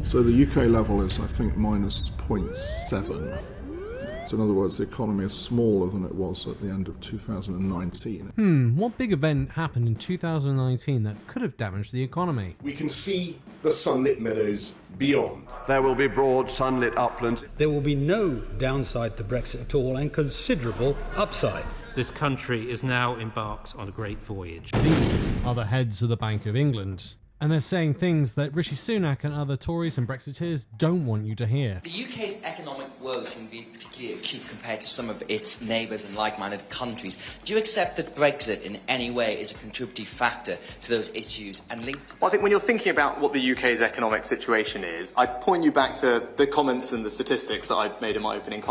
So the UK level is, I think, minus 0.7. So in other words, the economy is smaller than it was at the end of 2019. What big event happened in 2019 that could have damaged the economy? We can see the sunlit meadows beyond. There will be broad sunlit uplands. There will be no downside to Brexit at all and considerable upside. This country is now embarked on a great voyage. These are the heads of the Bank of England. And they're saying things that Rishi Sunak and other Tories and Brexiteers don't want you to hear. The UK's economic woes seem to be particularly acute compared to some of its neighbours and like-minded countries. Do you accept that Brexit in any way is a contributing factor to those issues and linked? Well, I think when you're thinking about what the UK's economic situation is, I'd point you back to the comments and the statistics that I made in my opening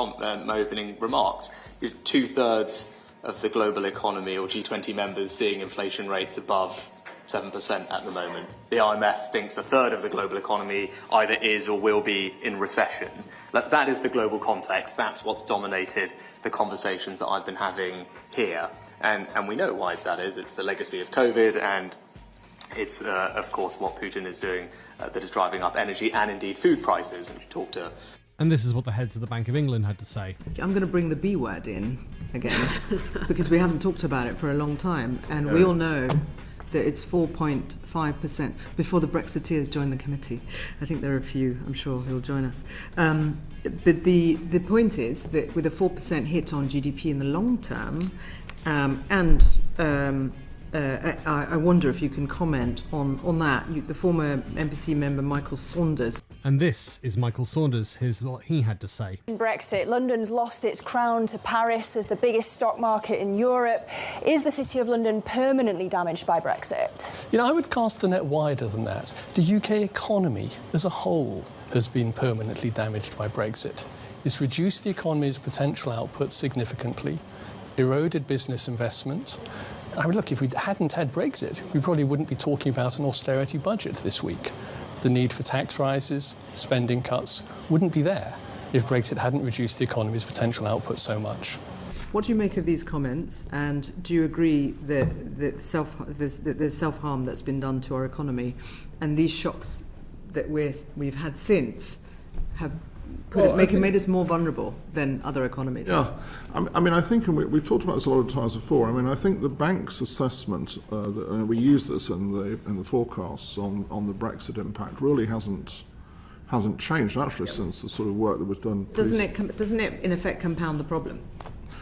remarks. 2/3 of the global economy, or G20 members, seeing inflation rates above 7% at the moment. The IMF thinks 1/3 of the global economy either is or will be in recession. That is the global context. That's what's dominated the conversations that I've been having here. And we know why that is. It's the legacy of COVID, and it's, of course, what Putin is doing that is driving up energy and indeed food prices. And if you talk to... And this is what the heads of the Bank of England had to say. I'm going to bring the B word in again, because we haven't talked about it for a long time. And we all know that it's 4.5% before the Brexiteers join the committee. I think there are a few, I'm sure, who'll join us. But the point is that with a 4% hit on GDP in the long term, I wonder if you can comment on that. The former NPC member Michael Saunders. And this is Michael Saunders. Here's what he had to say. Brexit. London's lost its crown to Paris as the biggest stock market in Europe. Is the City of London permanently damaged by Brexit? I would cast the net wider than that. The UK economy as a whole has been permanently damaged by Brexit. It's reduced the economy's potential output significantly, eroded business investment. I mean, look, if we hadn't had Brexit, we probably wouldn't be talking about an austerity budget this week. The need for tax rises, spending cuts, wouldn't be there if Brexit hadn't reduced the economy's potential output so much. What do you make of these comments, and do you agree that there's self-harm that's been done to our economy, and these shocks that we've had since have made us more vulnerable than other economies? Yeah, I mean, I think, and we've talked about this a lot of times before, I mean, I think the bank's assessment, and we use this in the forecasts on the Brexit impact, really hasn't changed actually since the sort of work that was done. Doesn't it in effect compound the problem?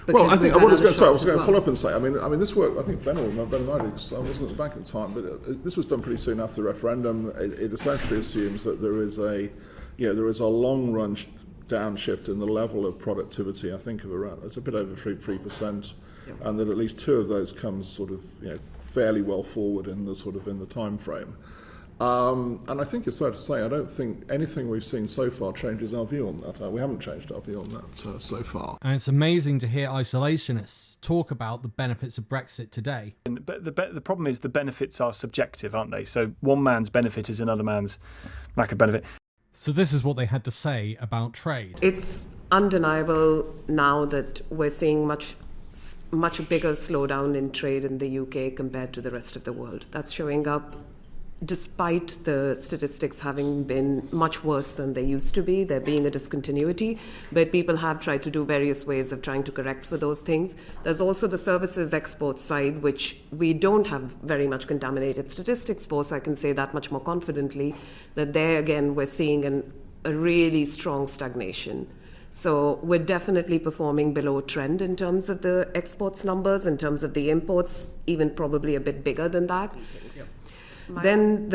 Well, I think I was going to follow up and say, I mean, this work, I think Ben and I did, because I wasn't at the bank at the time, but this was done pretty soon after the referendum. It essentially assumes that there is a long run downshift in the level of productivity. I think of around, it's a bit over 3%, and that at least 2 of those comes sort of fairly well forward in the time frame. And I think it's fair to say I don't think anything we've seen so far changes our view on that. We haven't changed our view on that so far. And it's amazing to hear isolationists talk about the benefits of Brexit today. But the problem is the benefits are subjective, aren't they? So one man's benefit is another man's lack of benefit. So this is what they had to say about trade. It's undeniable now that we're seeing much bigger slowdown in trade in the UK compared to the rest of the world. That's showing up despite the statistics having been much worse than they used to be, there being a discontinuity, but people have tried to do various ways of trying to correct for those things. There's also the services export side, which we don't have very much contaminated statistics for, so I can say that much more confidently, that there again we're seeing a really strong stagnation. So we're definitely performing below trend in terms of the exports numbers, in terms of the imports, even probably a bit bigger than that. Yep. Then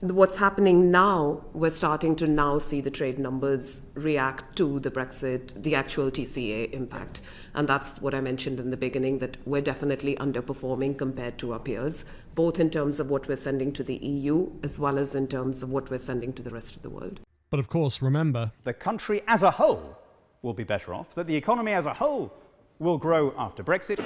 what's happening now, we're starting to now see the trade numbers react to the Brexit, the actual TCA impact. And that's what I mentioned in the beginning, that we're definitely underperforming compared to our peers, both in terms of what we're sending to the EU, as well as in terms of what we're sending to the rest of the world. But of course, remember, the country as a whole will be better off, that the economy as a whole will grow after Brexit.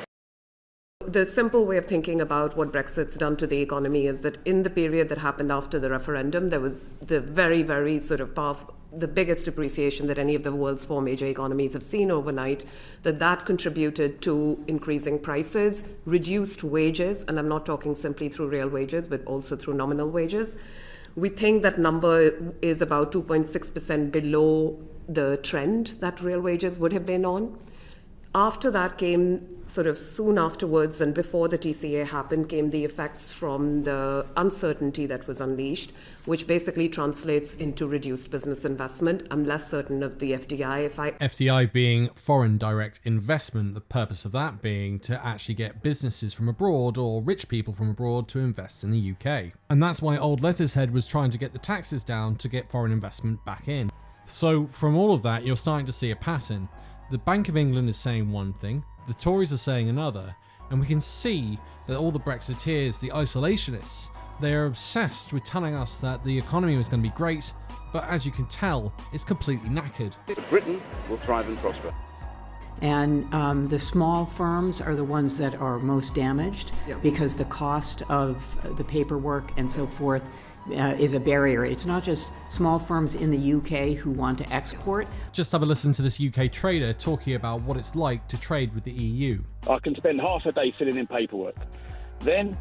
The simple way of thinking about what Brexit's done to the economy is that in the period that happened after the referendum, there was the very, very sort of powerful, the biggest appreciation that any of the world's 4 major economies have seen overnight, that contributed to increasing prices, reduced wages, and I'm not talking simply through real wages, but also through nominal wages, We think that number is about 2.6% below the trend that real wages would have been on. After that came, sort of soon afterwards and before the TCA happened, came the effects from the uncertainty that was unleashed, which basically translates into reduced business investment. I'm less certain of the FDI. FDI being foreign direct investment, the purpose of that being to actually get businesses from abroad or rich people from abroad to invest in the UK. And that's why old Lettershead was trying to get the taxes down to get foreign investment back in. So from all of that, you're starting to see a pattern. The Bank of England is saying one thing, the Tories are saying another, and we can see that all the Brexiteers, the isolationists, they are obsessed with telling us that the economy was going to be great, but as you can tell, it's completely knackered. Britain will thrive and prosper. And the small firms are the ones that are most damaged because the cost of the paperwork and so forth is a barrier. It's not just small firms in the UK who want to export. Just have a listen to this UK trader talking about what it's like to trade with the EU. I can spend half a day filling in paperwork. Then,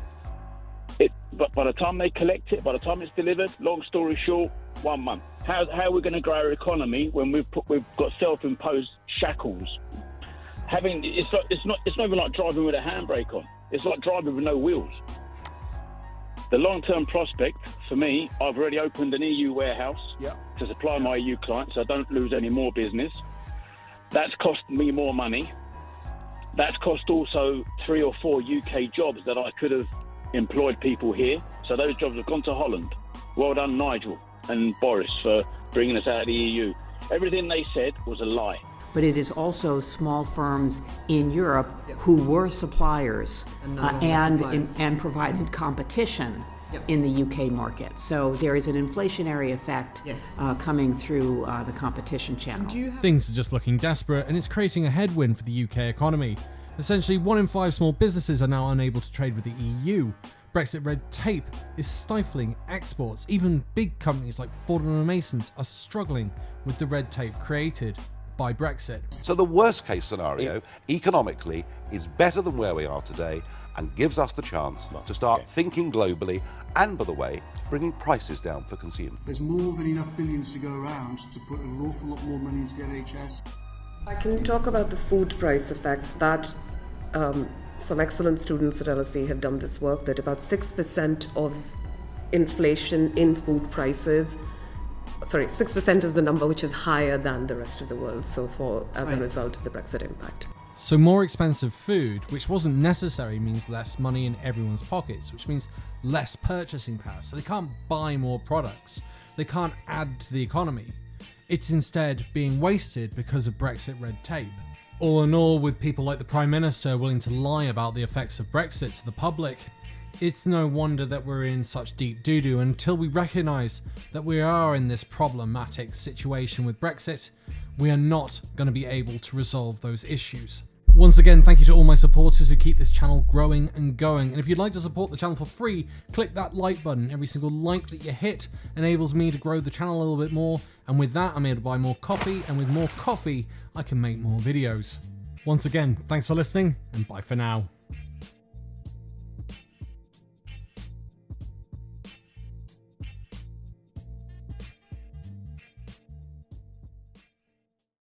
but by the time they collect it, by the time it's delivered, long story short, 1 month. How are we going to grow our economy when we've got self-imposed shackles? It's not even like driving with a handbrake on. It's like driving with no wheels. The long-term prospect for me, I've already opened an EU warehouse to supply my EU clients, so I don't lose any more business. That's cost me more money. That's cost also 3 or 4 UK jobs that I could have employed people here. So those jobs have gone to Holland. Well done, Nigel and Boris, for bringing us out of the EU. Everything they said was a lie. But it is also small firms in Europe who were suppliers and provided competition in the UK market. So there is an inflationary effect coming through the competition channel. Things are just looking desperate, and it's creating a headwind for the UK economy. Essentially, 1 in 5 small businesses are now unable to trade with the EU. Brexit red tape is stifling exports. Even big companies like Ford and Masons are struggling with the red tape created by Brexit. So the worst case scenario, economically, is better than where we are today and gives us the chance to start thinking globally and, by the way, bringing prices down for consumers. There's more than enough billions to go around to put an awful lot more money into the NHS. I can talk about the food price effects that some excellent students at LSE have done this work, that about 6% of inflation in food prices, 6% is the number which is higher than the rest of the world, so as a result of the Brexit impact. So more expensive food, which wasn't necessary, means less money in everyone's pockets, which means less purchasing power. So they can't buy more products. They can't add to the economy. It's instead being wasted because of Brexit red tape. All in all, with people like the Prime Minister willing to lie about the effects of Brexit to the public, it's no wonder that we're in such deep doo-doo until we recognise that we are in this problematic situation with Brexit. We are not going to be able to resolve those issues. Once again, thank you to all my supporters who keep this channel growing and going. And if you'd like to support the channel for free, click that like button. Every single like that you hit enables me to grow the channel a little bit more. And with that, I'm able to buy more coffee. And with more coffee, I can make more videos. Once again, thanks for listening and bye for now.